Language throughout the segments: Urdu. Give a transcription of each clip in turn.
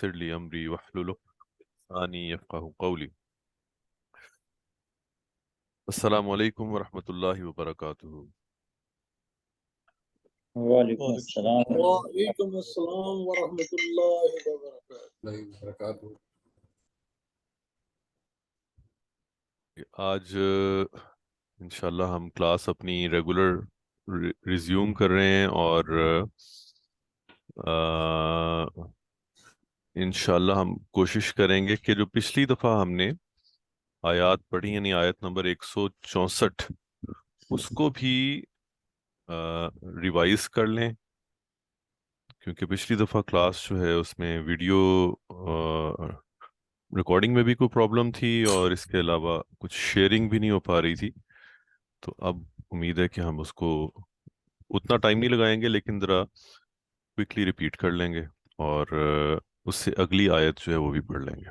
ويسر لي أمري واحلل عقدة من لساني يفقهوا قولي. السلام علیکم ورحمۃ اللہ وبرکاتہ. وعلیکم السلام وعلیکم السلام ورحمۃ اللہ وبرکاتہ. آج انشاءاللہ ہم کلاس اپنی ریگولر ریزیوم کر رہے ہیں اور انشاءاللہ ہم کوشش کریں گے کہ جو پچھلی دفعہ ہم نے آیات پڑھی یعنی آیت نمبر 164 اس کو بھی ریوائز کر لیں، کیونکہ پچھلی دفعہ کلاس جو ہے اس میں ویڈیو ریکارڈنگ میں بھی کوئی پرابلم تھی اور اس کے علاوہ کچھ شیئرنگ بھی نہیں ہو پا رہی تھی. تو اب امید ہے کہ ہم اس کو اتنا ٹائم نہیں لگائیں گے لیکن ذرا کوئکلی ریپیٹ کر لیں گے اور اس سے اگلی آیت جو ہے وہ بھی پڑھ لیں گے.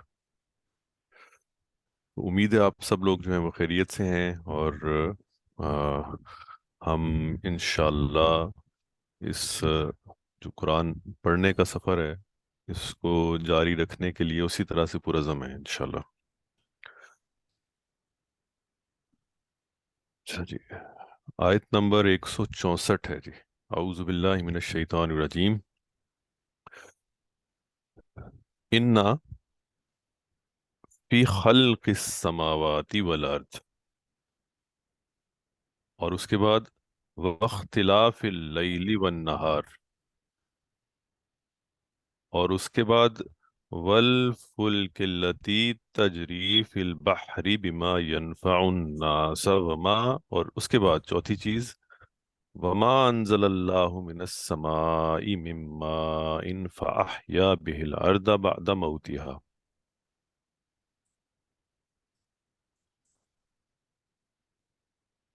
امید ہے آپ سب لوگ جو ہیں وہ خیریت سے ہیں اور ہم انشاءاللہ اس جو قرآن پڑھنے کا سفر ہے اس کو جاری رکھنے کے لیے اسی طرح سے پرعزم ہیں انشاءاللہ. اچھا جی، آیت نمبر 164 ہے جی. اعوذ باللہ من الشیطان الرجیم. انا فی خلق السماوات والارض، اور اس کے بعد واختلاف اللیل والنہار، اور اس کے بعد والفلک التی تجری فی البحر بما ينفع الناس وما، اور اس کے بعد چوتھی چیز وما انزل اللہ من السماء من ماء فاحیا به الارض بعد موتها.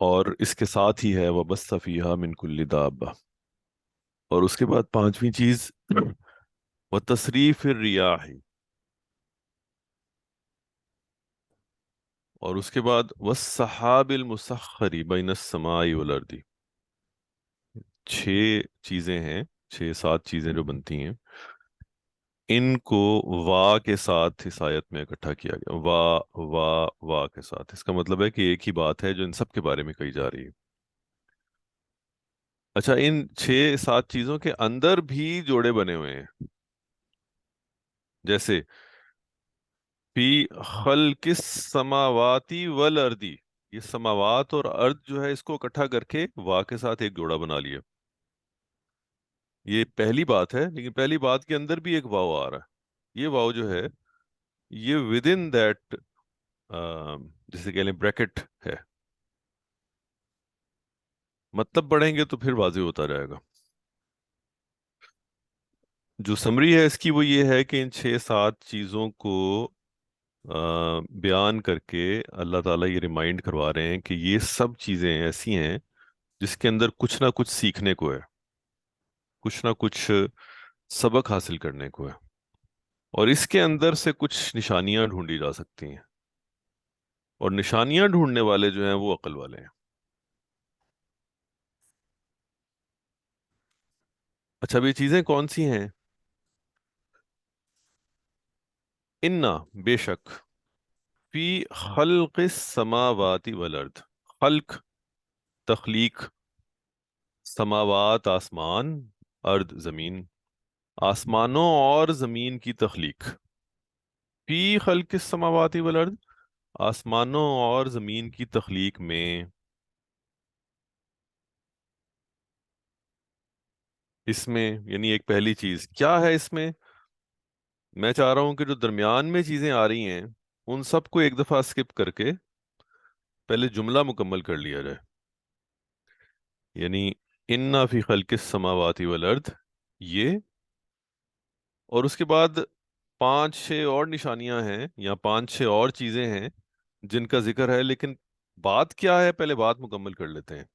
اور اس کے ساتھ ہی ہے وبث فیہا من کل دابہ، اور اس کے بعد پانچویں چیز وتصریف الریاح، اور اس کے بعد والسحاب المسخر بین السماء والارض. چھ چیزیں ہیں، چھ سات چیزیں جو بنتی ہیں، ان کو وا کے ساتھ اس آیت میں اکٹھا کیا گیا. وا کے ساتھ، اس کا مطلب ہے کہ ایک ہی بات ہے جو ان سب کے بارے میں کہی جا رہی ہے. اچھا، ان چھ سات چیزوں کے اندر بھی جوڑے بنے ہوئے ہیں، جیسے فی خلق السماوات والارض، یہ سماوات اور ارض جو ہے اس کو اکٹھا کر کے وا کے ساتھ ایک جوڑا بنا لیا. یہ پہلی بات ہے، لیکن پہلی بات کے اندر بھی ایک واو آ رہا ہے. یہ واو جو ہے یہ ود ان دیٹ جسے کہہ لیں بریکٹ ہے. مطلب پڑھیں گے تو پھر واضح ہوتا جائے گا. جو سمری ہے اس کی وہ یہ ہے کہ ان چھ سات چیزوں کو بیان کر کے اللہ تعالیٰ یہ ریمائنڈ کروا رہے ہیں کہ یہ سب چیزیں ایسی ہیں جس کے اندر کچھ نہ کچھ سیکھنے کو ہے، کچھ نہ کچھ سبق حاصل کرنے کو ہے، اور اس کے اندر سے کچھ نشانیاں ڈھونڈی جا سکتی ہیں، اور نشانیاں ڈھونڈنے والے جو ہیں وہ عقل والے ہیں. اچھا، اب یہ چیزیں کون سی ہیں؟ انا، بے شک، فی خلق السماوات والارض، خلق تخلیق، سماوات آسمان، ارض زمین، آسمانوں اور زمین کی تخلیق. فی خلق السماوات والارض، آسمانوں اور زمین کی تخلیق میں. اس میں یعنی ایک پہلی چیز کیا ہے اس میں؟ میں چاہ رہا ہوں کہ جو درمیان میں چیزیں آ رہی ہیں ان سب کو ایک دفعہ سکپ کر کے پہلے جملہ مکمل کر لیا جائے. یعنی انا فی خلق السماوات والارض، یہ، اور اس کے بعد پانچ چھ اور نشانیاں ہیں یا پانچ چھ اور چیزیں ہیں جن کا ذکر ہے، لیکن بات کیا ہے پہلے بات مکمل کر لیتے ہیں.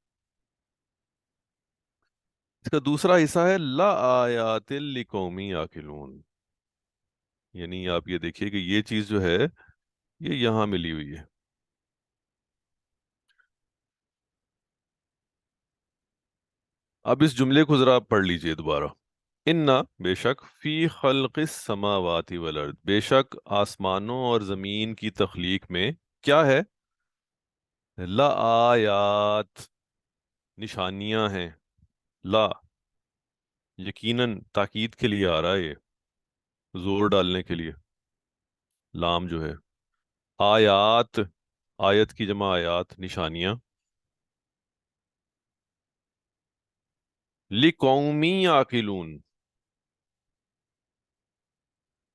اس کا دوسرا حصہ ہے لا آیات لقوم یعقلون، یعنی آپ یہ دیکھیے کہ یہ چیز جو ہے یہ یہاں ملی ہوئی ہے. اب اس جملے کو ذرا پڑھ لیجئے دوبارہ. انا بے شک فی خلق السماوات والارض بے شک آسمانوں اور زمین کی تخلیق میں کیا ہے؟ لآیات نشانیاں ہیں. لا یقیناً تاکید کے لیے آ رہا ہے، یہ زور ڈالنے کے لیے. لام جو ہے آیات، آیت کی جمع آیات، نشانیاں. لقومی یعقلون،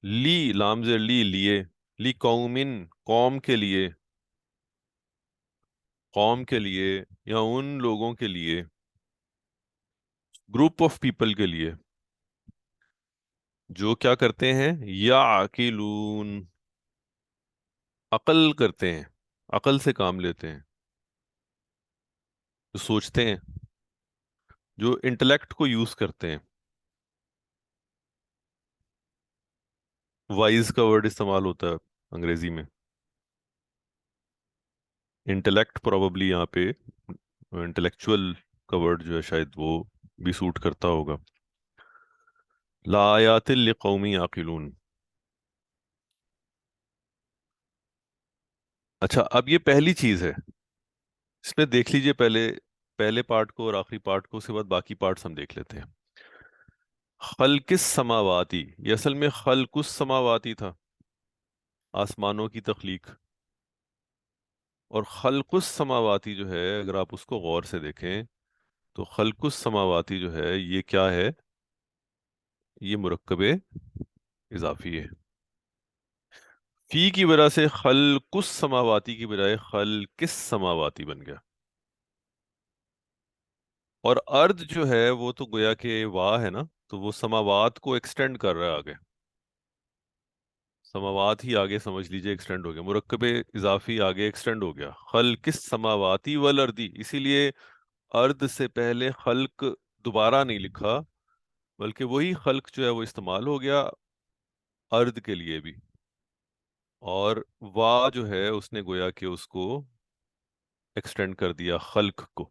لی لام زیر لی لیے، لقومن قوم کے لیے، قوم کے لیے یا ان لوگوں کے لیے، گروپ آف پیپل کے لیے جو کیا کرتے ہیں؟ یعقلون عقل کرتے ہیں، عقل سے کام لیتے ہیں، جو سوچتے ہیں، جو انٹلیکٹ کو یوز کرتے ہیں. وائز کا ورڈ استعمال ہوتا ہے انگریزی میں. انٹلیکٹ پروببلی یہاں پہ انٹلیکچوئل کا ورڈ جو ہے شاید وہ بھی سوٹ کرتا ہوگا. لآیات لقوم یعقلون. اچھا اب یہ پہلی چیز ہے، اس میں دیکھ لیجئے پہلے پہلے پارٹ کو اور آخری پارٹ کو، اس کے بعد باقی پارٹس ہم دیکھ لیتے ہیں. خلق السماواتی، یہ اصل میں خلق السماواتی تھا، آسمانوں کی تخلیق. اور خلق السماواتی جو ہے اگر آپ اس کو غور سے دیکھیں تو خلق السماواتی جو ہے یہ کیا ہے؟ یہ مرکب اضافی ہے. فی کی وجہ سے خلق السماواتی کی بجائے خلق السماواتی بن گیا. اور ارض جو ہے وہ تو گویا کہ واہ ہے نا، تو وہ سماوات کو ایکسٹینڈ کر رہا ہے آگے. سماوات ہی آگے سمجھ لیجئے ایکسٹینڈ ہو گیا، مرکب اضافی آگے ایکسٹینڈ ہو گیا. خلق السماواتی والارضی، اسی لیے ارض سے پہلے خلق دوبارہ نہیں لکھا، بلکہ وہی خلق جو ہے وہ استعمال ہو گیا ارض کے لیے بھی. اور وا جو ہے اس نے گویا کہ اس کو ایکسٹینڈ کر دیا خلق کو.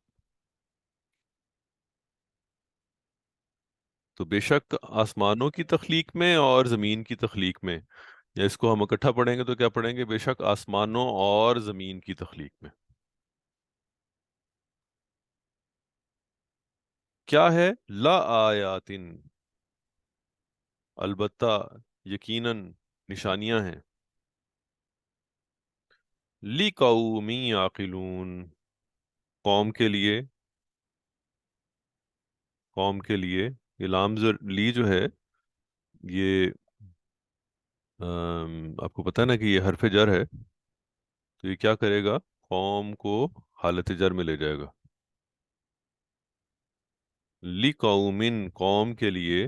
تو بے شک آسمانوں کی تخلیق میں اور زمین کی تخلیق میں، یا اس کو ہم اکٹھا پڑھیں گے تو کیا پڑھیں گے؟ بے شک آسمانوں اور زمین کی تخلیق میں کیا ہے؟ لا آیاتن، البتہ یقیناً نشانیاں ہیں. لقوم یعقلون قوم کے لیے، قوم کے لیے. یہ لام لی جو ہے یہ آپ کو پتہ ہے نا کہ یہ حرف جر ہے، تو یہ کیا کرے گا؟ قوم کو حالت جر میں لے جائے گا. لقومن قوم کے لیے،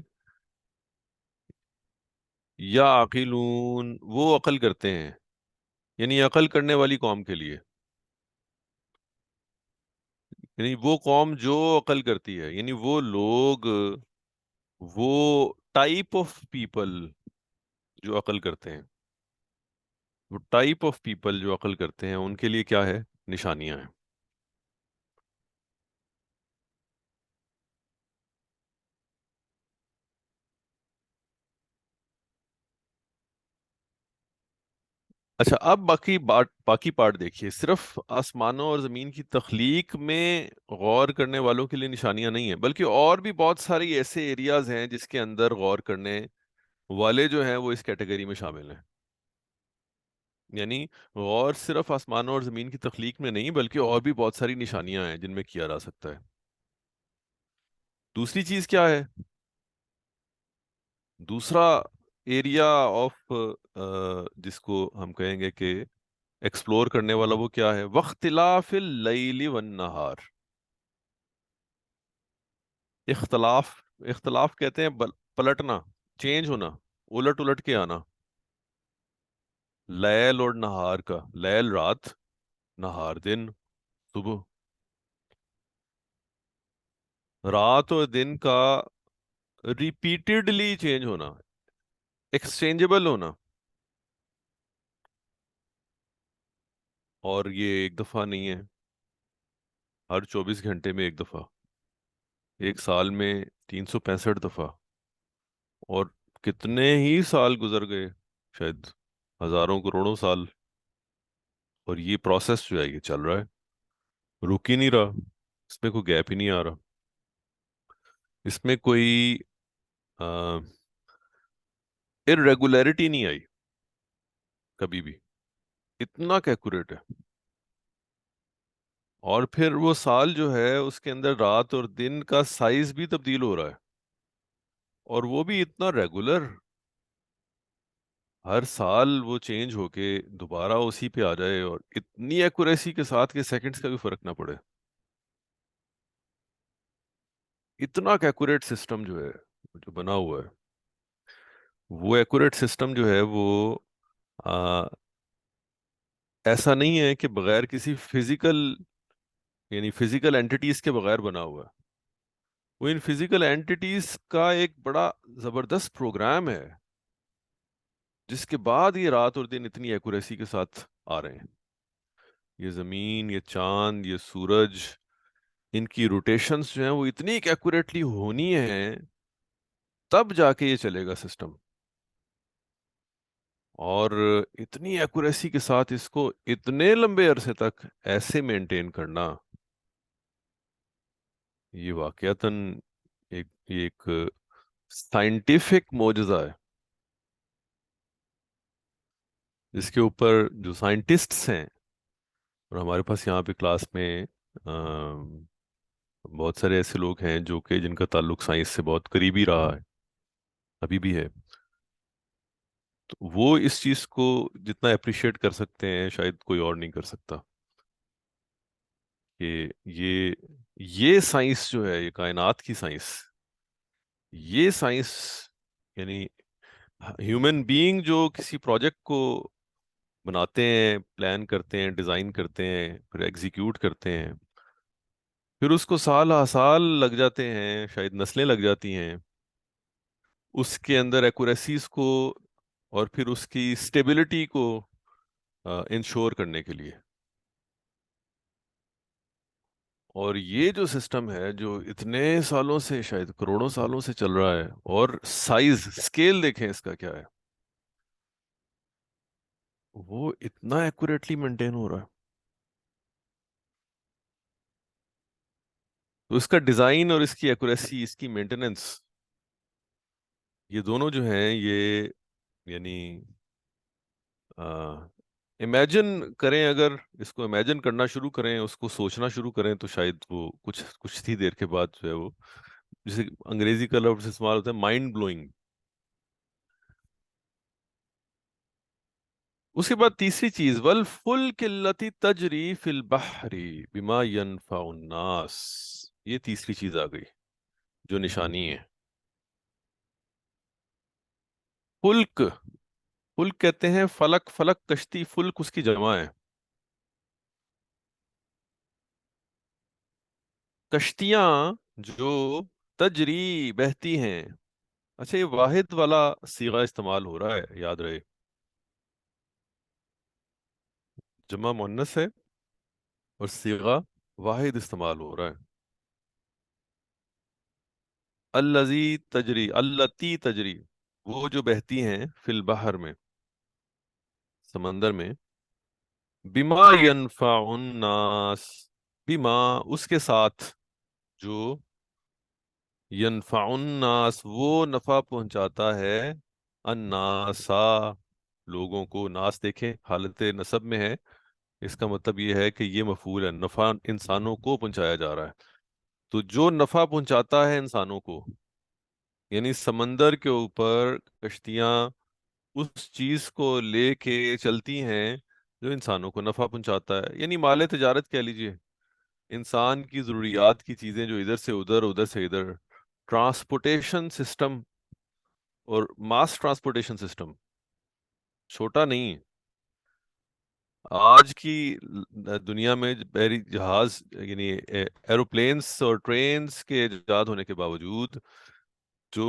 یا عاقلون وہ عقل کرتے ہیں، یعنی عقل کرنے والی قوم کے لیے، یعنی وہ قوم جو عقل کرتی ہے، یعنی وہ لوگ، وہ ٹائپ آف پیپل جو عقل کرتے ہیں، وہ ٹائپ آف پیپل جو عقل کرتے ہیں ان کے لیے کیا ہے؟ نشانیاں ہیں. اچھا اب باقی پارٹ دیکھیے. صرف آسمانوں اور زمین کی تخلیق میں غور کرنے والوں کے لیے نشانیاں نہیں ہیں، بلکہ اور بھی بہت ساری ایسے ایریاز ہیں جس کے اندر غور کرنے والے جو ہیں وہ اس کیٹیگری میں شامل ہیں. یعنی غور صرف آسمانوں اور زمین کی تخلیق میں نہیں، بلکہ اور بھی بہت ساری نشانیاں ہیں جن میں کیا جا سکتا ہے. دوسری چیز کیا ہے؟ دوسرا ایریا آف جس کو ہم کہیں گے کہ ایکسپلور کرنے والا، وہ کیا ہے؟ واختلاف اللیل والنہار. اختلاف، اختلاف کہتے ہیں پلٹنا، چینج ہونا، الٹ الٹ کے آنا. لیل اور نہار کا، لیل رات، نہار دن صبح. رات اور دن کا ریپیٹڈلی چینج ہونا، ایکسچینجبل ہونا. اور یہ ایک دفعہ نہیں ہے، ہر 24 گھنٹے میں ایک دفعہ، ایک سال میں 365 دفعہ. اور کتنے ہی سال گزر گئے، شاید ہزاروں کروڑوں سال، اور یہ پروسیس جو ہے یہ چل رہا ہے، رک ہی نہیں رہا، اس میں کوئی گیپ ہی نہیں آ رہا، اس میں کوئی irregularity نہیں آئی کبھی بھی، اتنا ایکوریٹ ہے۔ اور پھر وہ سال جو ہے اس کے اندر رات اور دن کا سائز بھی تبدیل ہو رہا ہے، اور وہ بھی اتنا ریگولر، ہر سال وہ چینج ہو کے دوبارہ اسی پہ آ جائے، اور اتنی ایکوریسی کے ساتھ کہ سیکنڈز کا بھی فرق نہ پڑے، اتنا ایکوریٹ سسٹم جو ہے جو بنا ہوا ہے، وہ ایکوریٹ سسٹم جو ہے وہ آ, ایسا نہیں ہے کہ بغیر کسی فزیکل، یعنی فزیکل اینٹیٹیز کے بغیر بنا ہوا ہے، وہ ان فزیکل اینٹیٹیز کا ایک بڑا زبردست پروگرام ہے، جس کے بعد یہ رات اور دن اتنی ایکوریسی کے ساتھ آ رہے ہیں۔ یہ زمین، یہ چاند، یہ سورج، ان کی روٹیشنز جو ہیں وہ اتنی ایکوریٹلی ہونی ہیں، تب جا کے یہ چلے گا سسٹم، اور اتنی ایکوریسی کے ساتھ اس کو اتنے لمبے عرصے تک ایسے مینٹین کرنا، یہ واقعتاً ایک سائنٹیفک معجزہ ہے، جس کے اوپر جو سائنٹسٹس ہیں، اور ہمارے پاس یہاں پہ کلاس میں بہت سارے ایسے لوگ ہیں جو کہ جن کا تعلق سائنس سے بہت قریبی رہا ہے، ابھی بھی ہے، تو وہ اس چیز کو جتنا اپریشیٹ کر سکتے ہیں شاید کوئی اور نہیں کر سکتا، کہ یہ سائنس جو ہے، یہ کائنات کی سائنس، یہ سائنس، یعنی ہیومن بینگ جو کسی پروجیکٹ کو بناتے ہیں، پلان کرتے ہیں، ڈیزائن کرتے ہیں، پھر ایگزیکیوٹ کرتے ہیں، پھر اس کو سال ہا سال لگ جاتے ہیں، شاید نسلیں لگ جاتی ہیں اس کے اندر ایکوریسیز کو اور پھر اس کی اسٹیبلٹی کو انشور کرنے کے لیے۔ اور یہ جو سسٹم ہے جو اتنے سالوں سے، شاید کروڑوں سالوں سے چل رہا ہے، اور سائز اسکیل دیکھیں اس کا کیا ہے، وہ اتنا ایکوریٹلی مینٹین ہو رہا ہے، تو اس کا ڈیزائن اور اس کی ایکوریسی، اس کی مینٹیننس، یہ دونوں جو ہیں یہ، یعنی امیجن کریں، اگر اس کو امیجن کرنا شروع کریں، اس کو سوچنا شروع کریں، تو شاید وہ کچھ ہی دیر کے بعد جو ہے وہ، جسے انگریزی کا لفظ استعمال ہوتا ہے مائنڈ بلوئنگ۔ اس کے بعد تیسری چیز، والفلک التی تجری فی البحر بما ينفع الناس، یہ تیسری چیز آ گئی جو نشانی ہے۔ فلک، فلک کہتے ہیں فلک، فلک کشتی، فلک اس کی جمع ہے، کشتیاں جو تجری بہتی ہیں۔ اچھا، یہ واحد والا صیغہ استعمال ہو رہا ہے، یاد رہے، جمع مؤنث ہے اور صیغہ واحد استعمال ہو رہا ہے، الذی تجری، التی تجری، وہ جو بہتی ہیں، فی البحر میں، سمندر میں، بما ينفع الناس، بما اس کے ساتھ، جو ینفع الناس وہ نفع پہنچاتا ہے، الناسا لوگوں کو، ناس دیکھیں حالت نصب میں ہے، اس کا مطلب یہ ہے کہ یہ مفعول ہے، نفع انسانوں کو پہنچایا جا رہا ہے، تو جو نفع پہنچاتا ہے انسانوں کو، یعنی سمندر کے اوپر کشتیاں اس چیز کو لے کے چلتی ہیں جو انسانوں کو نفع پہنچاتا ہے، یعنی مال تجارت کہہ لیجئے، انسان کی ضروریات کی چیزیں جو ادھر سے ادھر، ادھر سے ادھر، ٹرانسپورٹیشن سسٹم، اور ماس ٹرانسپورٹیشن سسٹم چھوٹا نہیں ہے۔ آج کی دنیا میں بحری جہاز، یعنی ایروپلینس اور ٹرینز کے ایجاد ہونے کے باوجود جو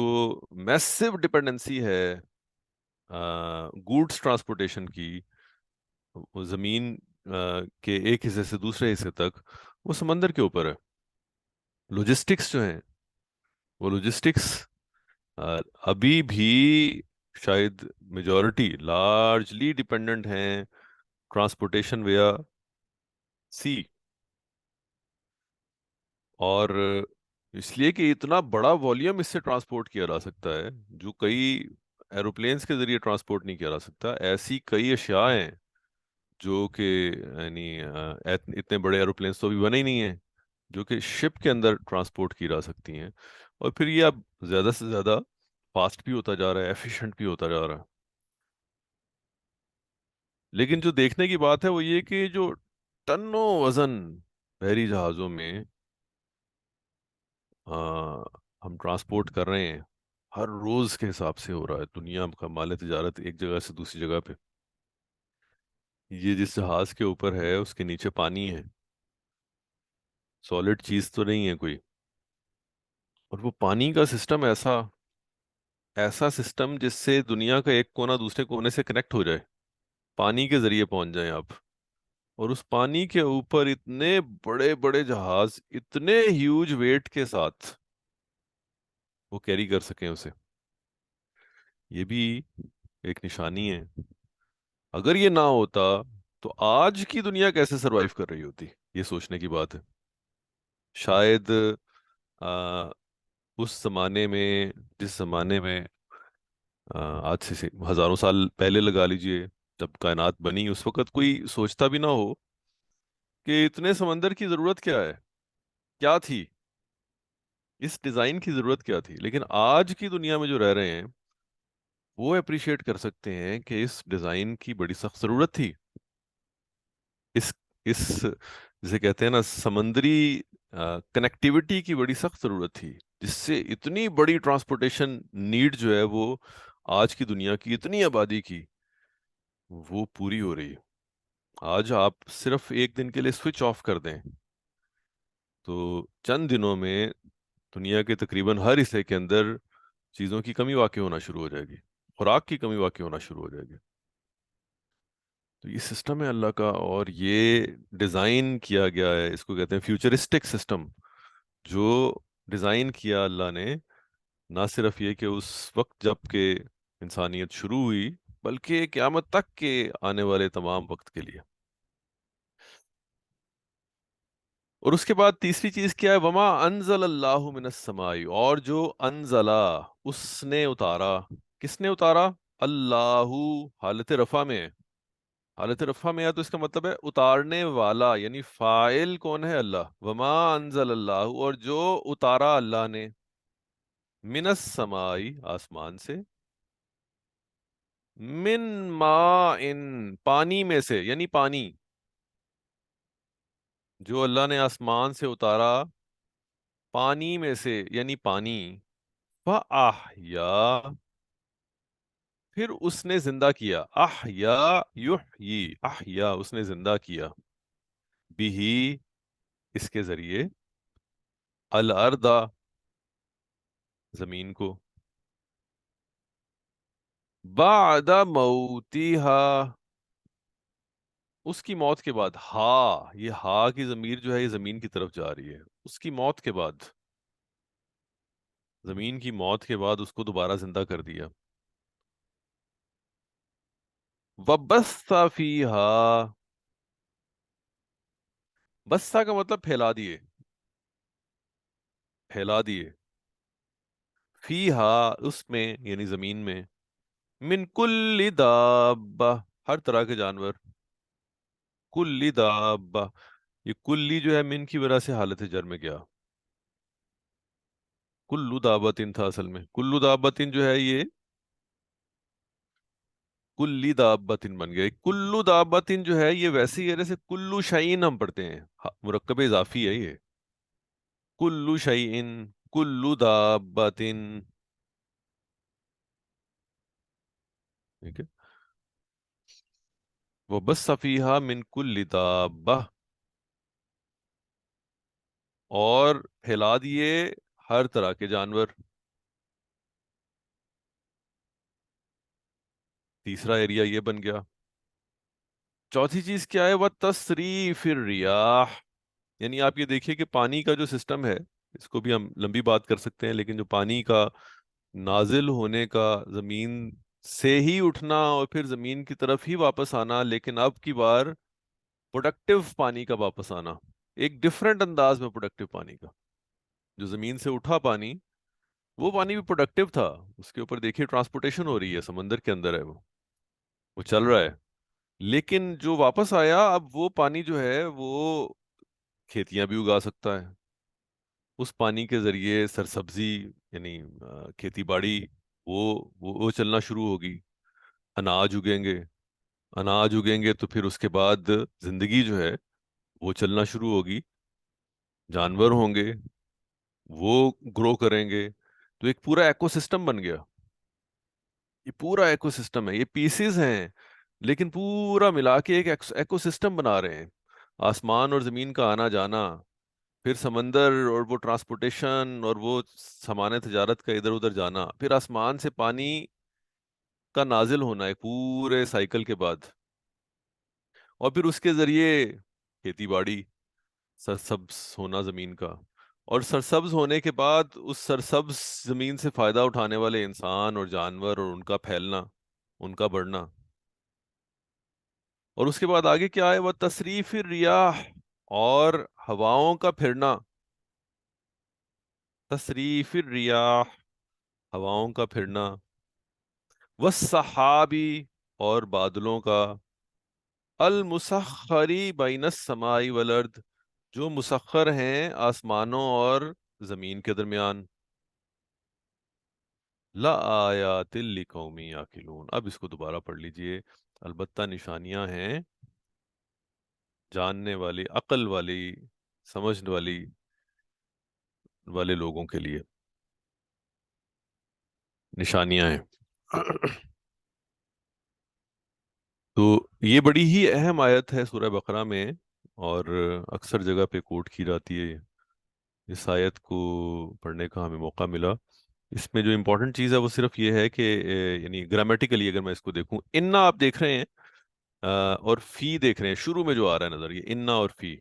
میسو ڈپینڈنسی ہے گوڈس ٹرانسپورٹیشن کی، وہ زمین کے ایک حصے سے دوسرے حصے تک، وہ سمندر کے اوپر ہے۔ لوجسٹکس جو ہیں، وہ لوجسٹکس ابھی بھی شاید میجورٹی لارجلی ڈپینڈنٹ ہیں ٹرانسپورٹیشن ویا سی. اور اس لیے کہ اتنا بڑا والیوم اس سے ٹرانسپورٹ کیا جا سکتا ہے جو کئی ایروپلینس کے ذریعے ٹرانسپورٹ نہیں کیا جا سکتا. ایسی کئی اشیاء ہیں جو کہ یعنی اتنے بڑے ایروپلینس تو ابھی بنے ہی نہیں ہیں جو کہ شپ کے اندر ٹرانسپورٹ کی جا سکتی ہیں. اور پھر یہ اب زیادہ سے زیادہ فاسٹ بھی ہوتا جا رہا ہے، ایفیشینٹ بھی ہوتا جا رہا ہے. لیکن جو دیکھنے کی بات ہے وہ یہ کہ جو ٹنوں وزن بحری جہازوں میں ہم ٹرانسپورٹ کر رہے ہیں، ہر روز کے حساب سے ہو رہا ہے. دنیا کا مال تجارت ایک جگہ سے دوسری جگہ پہ. یہ جس جہاز کے اوپر ہے اس کے نیچے پانی ہے، سالڈ چیز تو نہیں ہے کوئی. اور وہ پانی کا سسٹم ایسا ایسا سسٹم جس سے دنیا کا ایک کونا دوسرے کونے سے کنیکٹ ہو جائے، پانی کے ذریعے پہنچ جائیں آپ. اور اس پانی کے اوپر اتنے بڑے بڑے جہاز اتنے ہیوج ویٹ کے ساتھ وہ کیری کر سکیں اسے، یہ بھی ایک نشانی ہے. اگر یہ نہ ہوتا تو آج کی دنیا کیسے سروائیو کر رہی ہوتی، یہ سوچنے کی بات ہے. شاید آ, اس زمانے میں، جس زمانے میں آج سے ہزاروں سال پہلے لگا لیجئے جب کائنات بنی، اس وقت کوئی سوچتا بھی نہ ہو کہ اتنے سمندر کی ضرورت کیا ہے، کیا تھی، اس ڈیزائن کی ضرورت کیا تھی. لیکن آج کی دنیا میں جو رہ رہے ہیں وہ اپریشیٹ کر سکتے ہیں کہ اس ڈیزائن کی بڑی سخت ضرورت تھی. اس اس جسے کہتے ہیں نا سمندری کنیکٹیوٹی کی بڑی سخت ضرورت تھی، جس سے اتنی بڑی ٹرانسپورٹیشن نیڈ جو ہے وہ آج کی دنیا کی اتنی آبادی کی وہ پوری ہو رہی ہے. آج آپ صرف ایک دن کے لیے سوئچ آف کر دیں تو چند دنوں میں دنیا کے تقریباً ہر حصے کے اندر چیزوں کی کمی واقع ہونا شروع ہو جائے گی، خوراک کی کمی واقع ہونا شروع ہو جائے گی. تو یہ سسٹم ہے اللہ کا، اور یہ ڈیزائن کیا گیا ہے، اس کو کہتے ہیں فیوچرسٹک سسٹم. جو ڈیزائن کیا اللہ نے، نہ صرف یہ کہ اس وقت جب کہ انسانیت شروع ہوئی، بلکہ قیامت تک کے آنے والے تمام وقت کے لیے. اور اس کے بعد تیسری چیز کیا ہے؟ وما انزل اللہ من السماء، اور جو انزلہ اس نے اتارا. کس نے اتارا؟ اللہ، حالت رفع میں ہے. حالت رفع میں ہے تو اس کا مطلب ہے اتارنے والا، یعنی فاعل کون ہے؟ اللہ. وما انزل اللہ، اور جو اتارا اللہ نے، من السماء آسمان سے، من ماء پانی میں سے، یعنی پانی جو اللہ نے آسمان سے اتارا پانی میں سے یعنی پانی. فَأَحْيَا، پھر اس نے زندہ کیا. احیا یحیی، احیا اس نے زندہ کیا. بھی اس کے ذریعے، الارض زمین کو، بعد موتها اس کی موت کے بعد. یہ ہا کی ضمیر جو ہے یہ زمین کی طرف جا رہی ہے. اس کی موت کے بعد، زمین کی موت کے بعد اس کو دوبارہ زندہ کر دیا. وَبَثَّ فِيهَا، بسا کا مطلب پھیلا دیے، پھیلا دیے. فیہا اس میں یعنی زمین میں، من کل دابہ ہر طرح کے جانور. کل دابہ، یہ کلی جو ہے من کی وجہ سے حالت جر میں گیا. کلو دابتن تھا اصل میں. کلو دابتن جو ہے یہ کلی دابتن بن گیا. کلو دابتن جو ہے یہ ویسے ہی ہے جیسے کلو شعین ہم پڑھتے ہیں، مرکب اضافی ہے یہ. کلو شعین، کلو دابتن، ٹھیک ہے. وَبَثَّ فِيهَا مِن كُلِّ دَابَّةٍ، اور پھیلا دیے ہر طرح کے جانور. تیسرا ایریا یہ بن گیا. چوتھی چیز کیا ہے؟ وَتَصْرِيفِ الرِّيَاحِ، یعنی آپ یہ دیکھیے کہ پانی کا جو سسٹم ہے، اس کو بھی ہم لمبی بات کر سکتے ہیں، لیکن جو پانی کا نازل ہونے کا، زمین سے ہی اٹھنا اور پھر زمین کی طرف ہی واپس آنا، لیکن اب کی بار پروڈکٹیو پانی کا واپس آنا، ایک ڈفرینٹ انداز میں پروڈکٹیو پانی کا۔ جو زمین سے اٹھا پانی، وہ پانی بھی پروڈکٹیو تھا، اس کے اوپر دیکھیے ٹرانسپورٹیشن ہو رہی ہے، سمندر کے اندر ہے، وہ چل رہا ہے، لیکن جو واپس آیا اب وہ پانی جو ہے وہ کھیتیاں بھی اگا سکتا ہے، اس پانی کے ذریعے سرسبزی، یعنی کھیتی باڑی، وہ چلنا شروع ہوگی، اناج اگیں گے، اناج اگیں گے تو پھر اس کے بعد زندگی جو ہے وہ چلنا شروع ہوگی، جانور ہوں گے، وہ گرو کریں گے، تو ایک پورا ایکو سسٹم بن گیا۔ یہ پورا ایکو سسٹم ہے، یہ پیسز ہیں لیکن پورا ملا کے ایک ایکو سسٹم بنا رہے ہیں۔ آسمان اور زمین کا آنا جانا، پھر سمندر اور وہ ٹرانسپورٹیشن اور وہ سامان تجارت کا ادھر ادھر جانا، پھر آسمان سے پانی کا نازل ہونا ایک پورے سائیکل کے بعد، اور پھر اس کے ذریعے کھیتی باڑی، سرسبز ہونا زمین کا، اور سرسبز ہونے کے بعد اس سرسبز زمین سے فائدہ اٹھانے والے انسان اور جانور اور ان کا پھیلنا، ان کا بڑھنا، اور اس کے بعد آگے کیا ہے، وہ تصریف الریاح، اور ہواؤں کا پھرنا، تصریف الریاح، ہواؤں کا پھرنا، والسحابی، اور بادلوں کا، المسخری بین السماء والارض، جو مسخر ہیں آسمانوں اور زمین کے درمیان، لآیات لقوم یعقلون۔ اب اس کو دوبارہ پڑھ لیجئے، البتہ نشانیاں ہیں جاننے والی، عقل والی، سمجھ والی والے لوگوں کے لیے نشانیاں ہیں۔ تو یہ بڑی ہی اہم آیت ہے سورہ بقرہ میں، اور اکثر جگہ پہ کوٹ کی جاتی ہے۔ اس آیت کو پڑھنے کا ہمیں موقع ملا، اس میں جو امپورٹنٹ چیز ہے وہ صرف یہ ہے کہ یعنی گرامیٹیکلی اگر میں اس کو دیکھوں، انا آپ دیکھ رہے ہیں اور فی دیکھ رہے ہیں، شروع میں جو آ رہا ہے نظر، یہ انا اور فی،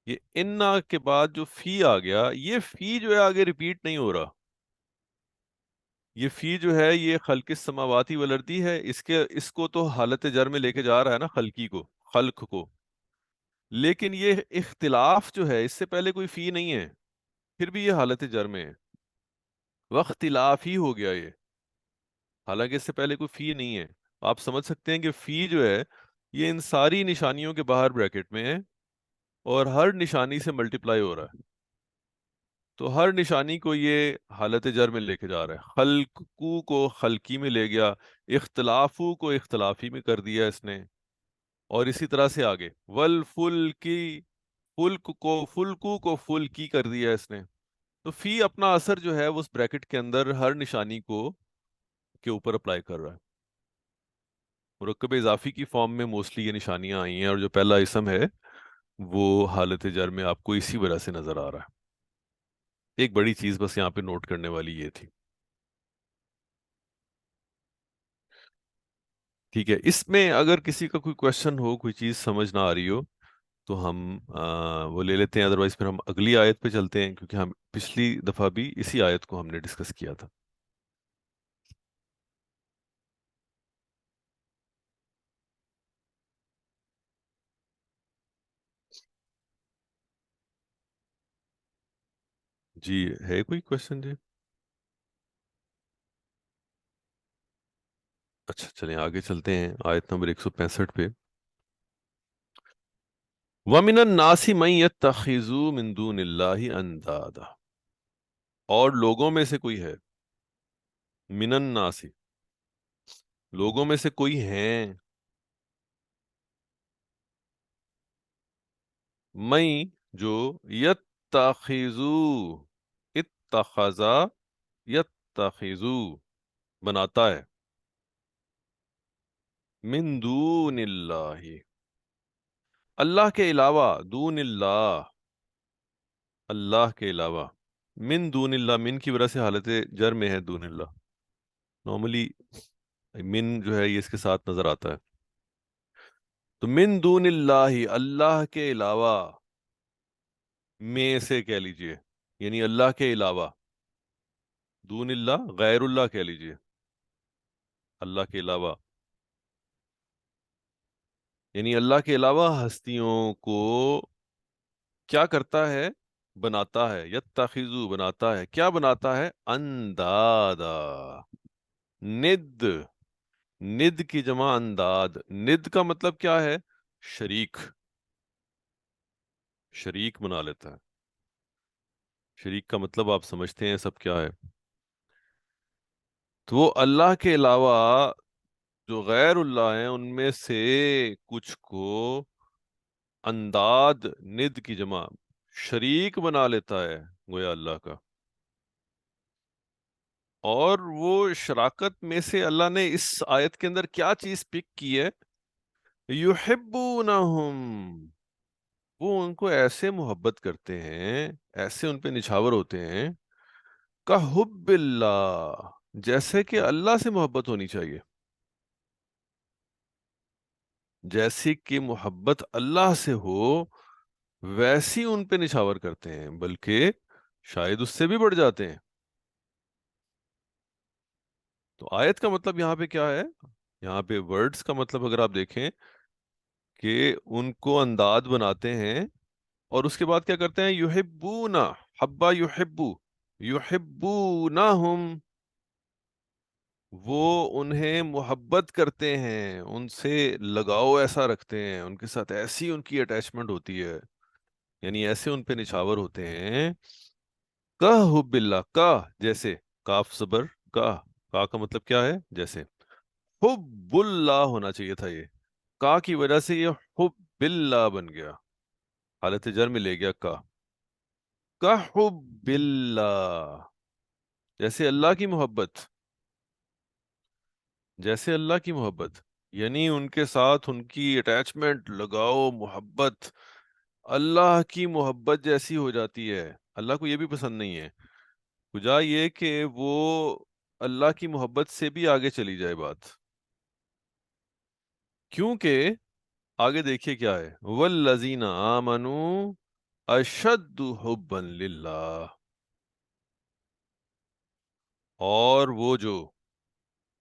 یہ انا کے بعد جو فی آ گیا، یہ فی جو ہے آگے ریپیٹ نہیں ہو رہا، یہ فی جو ہے یہ خلق السماواتی والارضی ہے، اس کو تو حالت جر میں لے کے جا رہا ہے نا، خلقی کو، خلق کو، لیکن یہ اختلاف جو ہے اس سے پہلے کوئی فی نہیں ہے، پھر بھی یہ حالت جر میں ہے، واختلاف ہی ہو گیا یہ، حالانکہ اس سے پہلے کوئی فی نہیں ہے۔ آپ سمجھ سکتے ہیں کہ فی جو ہے یہ ان ساری نشانیوں کے باہر بریکٹ میں ہے، اور ہر نشانی سے ملٹیپلائی ہو رہا ہے، تو ہر نشانی کو یہ حالت جر میں لے کے جا رہا ہے، خلقو کو خلقی میں لے گیا، اختلافو کو اختلافی میں کر دیا اس نے، اور اسی طرح سے آگے والفلکی، فلکو کو فلکی کر دیا اس نے، تو فی اپنا اثر جو ہے وہ اس بریکٹ کے اندر ہر نشانی کو کے اوپر اپلائی کر رہا ہے۔ مرکب اضافی کی فارم میں موسٹلی یہ نشانیاں آئی ہیں، اور جو پہلا اسم ہے وہ حالت جر میں آپ کو اسی وجہ سے نظر آ رہا ہے۔ ایک بڑی چیز بس یہاں پہ نوٹ کرنے والی یہ تھی، ٹھیک ہے۔ اس میں اگر کسی کا کوئی کوشچن ہو، کوئی چیز سمجھ نہ آ رہی ہو، تو ہم وہ لے لیتے ہیں، ادروائز پھر ہم اگلی آیت پہ چلتے ہیں، کیونکہ ہم پچھلی دفعہ بھی اسی آیت کو ہم نے ڈسکس کیا تھا۔ جی ہے کوئی کوشچن جی؟ اچھا چلیں آگے چلتے ہیں، آیت نمبر 165 پہ، وَمِنَ النَّاسِ مَن يَتَّخِذُ مِن دُونِ اللَّهِ أَندَادًا، اور لوگوں میں سے کوئی ہے، من الناس، لوگوں میں سے کوئی ہیں، میں جو، یتخذو، اتخذا، یتخذو، بناتا ہے، من دون اللہ، اللہ کے علاوہ، دون اللہ، اللہ کے علاوہ، من دون اللہ، من کی وجہ سے حالت جر میں ہے دون اللہ، نارملی من جو ہے یہ اس کے ساتھ نظر آتا ہے، تو من دون اللہ، اللہ کے علاوہ، میں سے کہہ لیجئے، یعنی اللہ کے علاوہ، دون اللہ غیر اللہ کہہ لیجئے، اللہ کے علاوہ، یعنی اللہ کے علاوہ ہستیوں کو کیا کرتا ہے؟ بناتا ہے، یتخذو بناتا ہے، کیا بناتا ہے؟ اندادا، ند، ند کی جمع انداد، ند کا مطلب کیا ہے؟ شریک، شریک بنا لیتا ہے۔ شریک کا مطلب آپ سمجھتے ہیں سب کیا ہے؟ تو وہ اللہ کے علاوہ جو غیر اللہ ہیں ان میں سے کچھ کو انداد، ند کی جمع، شریک بنا لیتا ہے گویا اللہ کا۔ اور وہ شراکت میں سے اللہ نے اس آیت کے اندر کیا چیز پک کی ہے؟ یحبونہم، وہ ان کو ایسے محبت کرتے ہیں، ایسے ان پہ نچھاور ہوتے ہیں، کہ حب اللہ، جیسے کہ اللہ سے محبت ہونی چاہیے، جیسی کہ محبت اللہ سے ہو ویسی ان پہ نچھاور کرتے ہیں، بلکہ شاید اس سے بھی بڑھ جاتے ہیں۔ تو آیت کا مطلب یہاں پہ کیا ہے؟ یہاں پہ ورڈز کا مطلب اگر آپ دیکھیں کہ ان کو انداد بناتے ہیں، اور اس کے بعد کیا کرتے ہیں؟ یحبونا، حبا یحبو، یحبونہم، وہ انہیں محبت کرتے ہیں، ان سے لگاؤ ایسا رکھتے ہیں، ان کے ساتھ ایسی ان کی اٹیچمنٹ ہوتی ہے، یعنی ایسے ان پہ نچھاور ہوتے ہیں، کا حب اللہ، کا جیسے، کاف زبر کا، کا کا مطلب کیا ہے؟ جیسے، حب اللہ ہونا چاہیے تھا، یہ کا کی وجہ سے یہ حب اللہ بن گیا، حالت جر میں لے گیا کا حب اللہ، جیسے اللہ کی محبت، جیسے اللہ کی محبت، یعنی ان کے ساتھ ان کی اٹیچمنٹ، لگاؤ، محبت اللہ کی محبت جیسی ہو جاتی ہے۔ اللہ کو یہ بھی پسند نہیں ہے، وجہ یہ کہ وہ اللہ کی محبت سے بھی آگے چلی جائے بات، کیونکہ آگے دیکھیے کیا ہے، والذین آمنوا اشد حبا للہ، اور وہ جو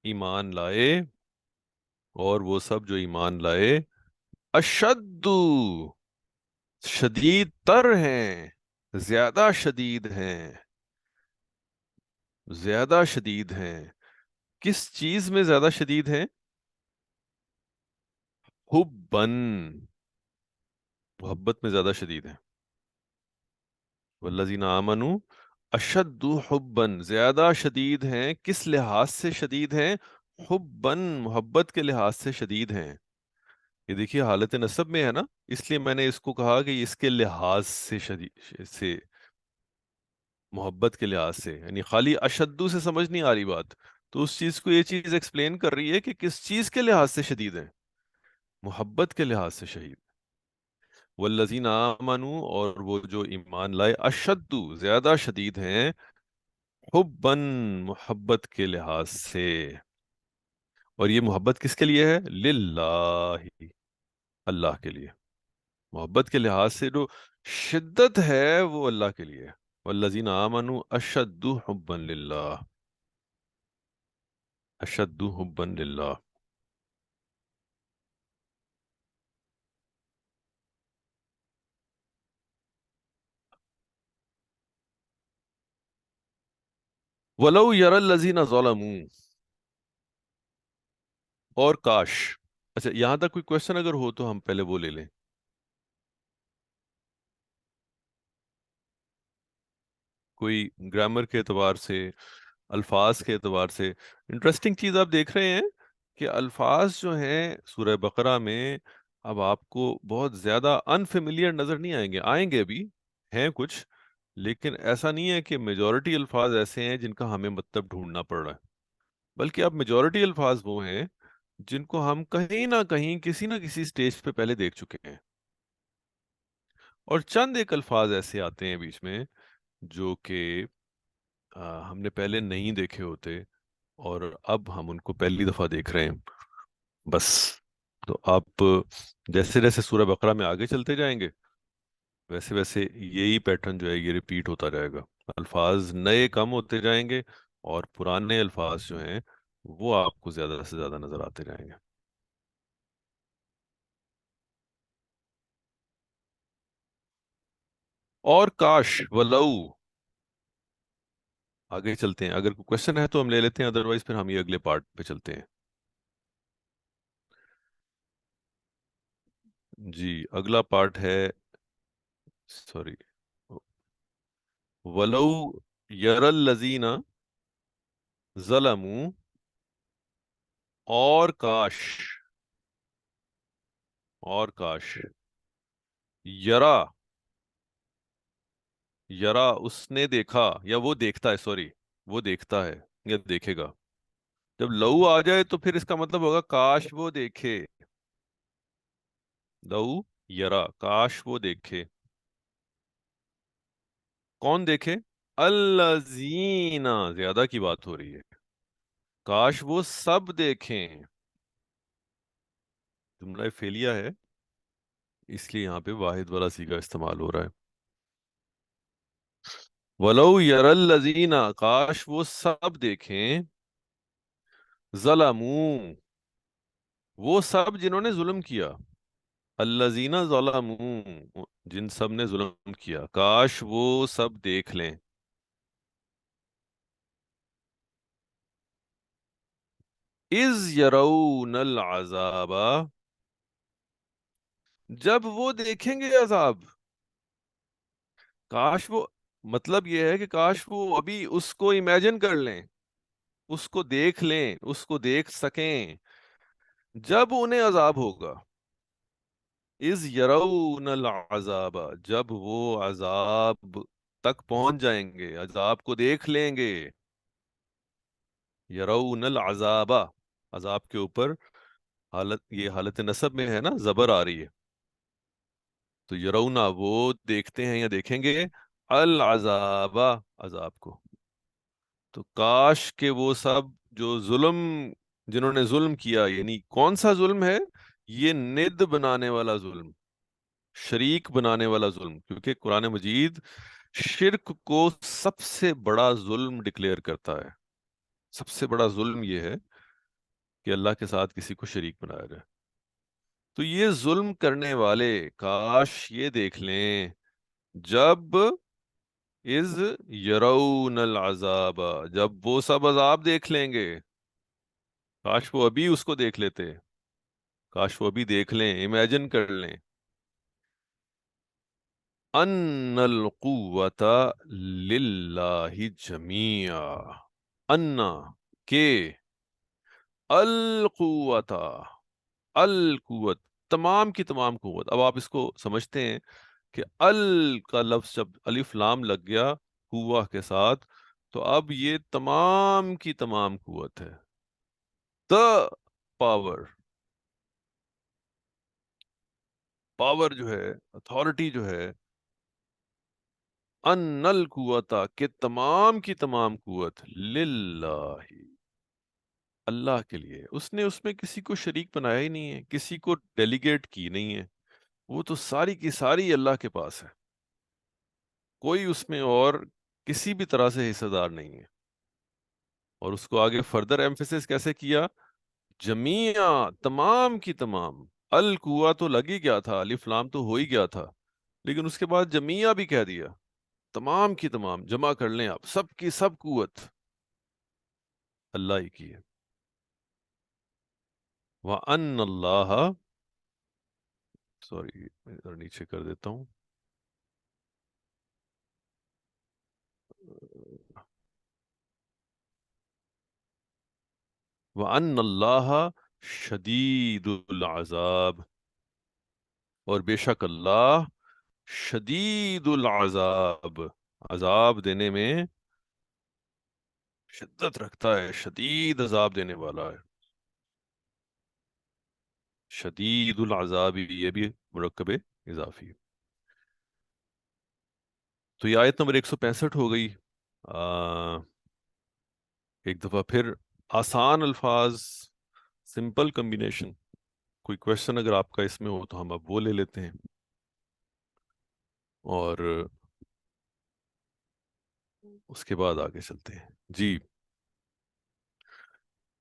ایمان لائے، اور وہ سب جو ایمان لائے، اشد، شدید تر ہیں، زیادہ شدید ہیں، زیادہ شدید ہیں، کس چیز میں زیادہ شدید ہیں؟ حبن، محبت میں زیادہ شدید ہیں، والذین آمنوا اشد حبن، زیادہ شدید ہیں، کس لحاظ سے شدید ہیں؟ حبن، محبت کے لحاظ سے شدید ہیں۔ یہ دیکھیے حالت نصب میں ہے نا، اس لیے میں نے اس کو کہا کہ اس کے لحاظ سے شدید سے، محبت کے لحاظ سے، یعنی خالی اشدو سے سمجھ نہیں آ رہی بات، تو اس چیز کو یہ چیز ایکسپلین کر رہی ہے کہ کس چیز کے لحاظ سے شدید ہیں، محبت کے لحاظ سے شدید۔ والذین آمنوا، اور وہ جو ایمان لائے، اشدو، زیادہ شدید ہیں، حبن، محبت کے لحاظ سے، اور یہ محبت کس کے لیے ہے؟ للہ، اللہ کے لیے، محبت کے لحاظ سے جو شدت ہے وہ اللہ کے لیے، والذین آمنوا اشد حبا للہ، اشد حبا للہ۔ ولو یری الذین ظلموا، اور کاش، اچھا یہاں تک کوئی کوشچن اگر ہو تو ہم پہلے وہ لے لیں، کوئی گرامر کے اعتبار سے، الفاظ کے اعتبار سے انٹرسٹنگ چیز آپ دیکھ رہے ہیں کہ الفاظ جو ہیں سورہ بقرہ میں اب آپ کو بہت زیادہ انفیملیئر نظر نہیں آئیں گے، آئیں گے ابھی، ہیں کچھ، لیکن ایسا نہیں ہے کہ میجورٹی الفاظ ایسے ہیں جن کا ہمیں مطلب ڈھونڈنا پڑ رہا ہے، بلکہ اب میجورٹی الفاظ وہ ہیں جن کو ہم کہیں نہ کہیں کسی نہ کسی سٹیج پہ پہلے دیکھ چکے ہیں، اور چند ایک الفاظ ایسے آتے ہیں بیچ میں جو کہ ہم نے پہلے نہیں دیکھے ہوتے، اور اب ہم ان کو پہلی دفعہ دیکھ رہے ہیں بس۔ تو آپ جیسے جیسے سورہ بقرہ میں آگے چلتے جائیں گے ویسے ویسے یہی پیٹرن جو ہے یہ ریپیٹ ہوتا جائے گا، الفاظ نئے کم ہوتے جائیں گے اور پرانے الفاظ جو ہیں وہ آپ کو زیادہ سے زیادہ نظر آتے جائیں گے. اور کاش، ولو. آگے چلتے ہیں، اگر کوئی کوشچن ہے تو ہم لے لیتے ہیں، ادروائز پھر ہم یہ اگلے پارٹ پہ چلتے ہیں. جی اگلا پارٹ ہے، سوری، ولو یر الذین ظلموا. اور کاش، اور کاش، یرا، یرا اس نے دیکھا، یا وہ دیکھتا ہے، سوری، وہ دیکھتا ہے یا دیکھے گا. جب لو آ جائے تو پھر اس کا مطلب ہوگا کاش وہ دیکھے. لو یرا، کاش وہ دیکھے. کون دیکھے؟ الذین، زیادہ کی بات ہو رہی ہے. کاش وہ سب دیکھیں. جملہ فعلیہ ہے، اس لیے یہاں پہ واحد والا صیغہ استعمال ہو رہا ہے. ولو یر الذین، کاش وہ سب دیکھیں. ظلموا، وہ سب جنہوں نے ظلم کیا. الذین ظلموا، جن سب نے ظلم کیا، کاش وہ سب دیکھ لیں. اذ یرون العذاب، جب وہ دیکھیں گے عذاب. کاش وہ، مطلب یہ ہے کہ کاش وہ ابھی اس کو امیجن کر لیں، اس کو دیکھ لیں، اس کو دیکھ سکیں جب انہیں عذاب ہوگا. اذ یرون العذاب، جب وہ عذاب تک پہنچ جائیں گے، عذاب کو دیکھ لیں گے. یرون العذاب، عذاب کے اوپر حالت، یہ حالت نصب میں ہے نا، زبر آ رہی ہے، تو یرونا وہ دیکھتے ہیں یا دیکھیں گے، العذاب، عذاب کو. تو کاش کہ وہ سب جو ظلم، جنہوں نے ظلم کیا، یعنی کون سا ظلم ہے یہ؟ ند بنانے والا ظلم، شریک بنانے والا ظلم. کیونکہ قرآن مجید شرک کو سب سے بڑا ظلم ڈکلیئر کرتا ہے. سب سے بڑا ظلم یہ ہے کہ اللہ کے ساتھ کسی کو شریک بنایا جائے. تو یہ ظلم کرنے والے کاش یہ دیکھ لیں جب، از یرون العذاب، جب وہ سب عذاب دیکھ لیں گے. کاش وہ ابھی اس کو دیکھ لیتے، کاش وہ ابھی دیکھ لیں، امیجن کر لیں. ان القوت للہ جمیعا، ان، کے، القوت، القوت، تمام کی تمام قوت. اب آپ اس کو سمجھتے ہیں کہ ال کا لفظ جب الف لام لگ گیا قوہ کے ساتھ، تو اب یہ تمام کی تمام قوت ہے. the پاور، پاور جو ہے، اتھارٹی جو ہے، ان القوت، کہ تمام کی تمام قوت، للہ، اللہ کے لیے. اس نے اس میں کسی کو شریک بنایا ہی نہیں ہے، کسی کو ڈیلیگیٹ کی نہیں ہے. وہ تو ساری کی ساری اللہ کے پاس ہے، کوئی اس میں اور کسی بھی طرح سے حصہ دار نہیں ہے. اور اس کو آگے فردر ایمفیسس کیسے کیا؟ جمیعا، تمام کی تمام. القوا تو لگ ہی گیا تھا، الف لام تو ہو ہی گیا تھا، لیکن اس کے بعد جمیعا بھی کہہ دیا. تمام کی تمام، جمع کر لیں آپ، سب کی سب قوت اللہ ہی کی ہے. وَأَنَّ اللَّهَ، سوری ادھر نیچے کر دیتا ہوں. وَأَنَّ اللَّهَ شَدِيدُ الْعَذَابِ، اور بے شک اللہ شدید العذاب، عذاب دینے میں شدت رکھتا ہے، شدید عذاب دینے والا ہے. شدید العذاب، یہ بھی مرکب اضافی ہے. تو یہ آیت نمبر 165 ہو گئی. ایک دفعہ پھر آسان الفاظ، سمپل کمبینیشن. کوئی کوشچن اگر آپ کا اس میں ہو تو ہم اب وہ لے لیتے ہیں، اور اس کے بعد آگے چلتے ہیں. جی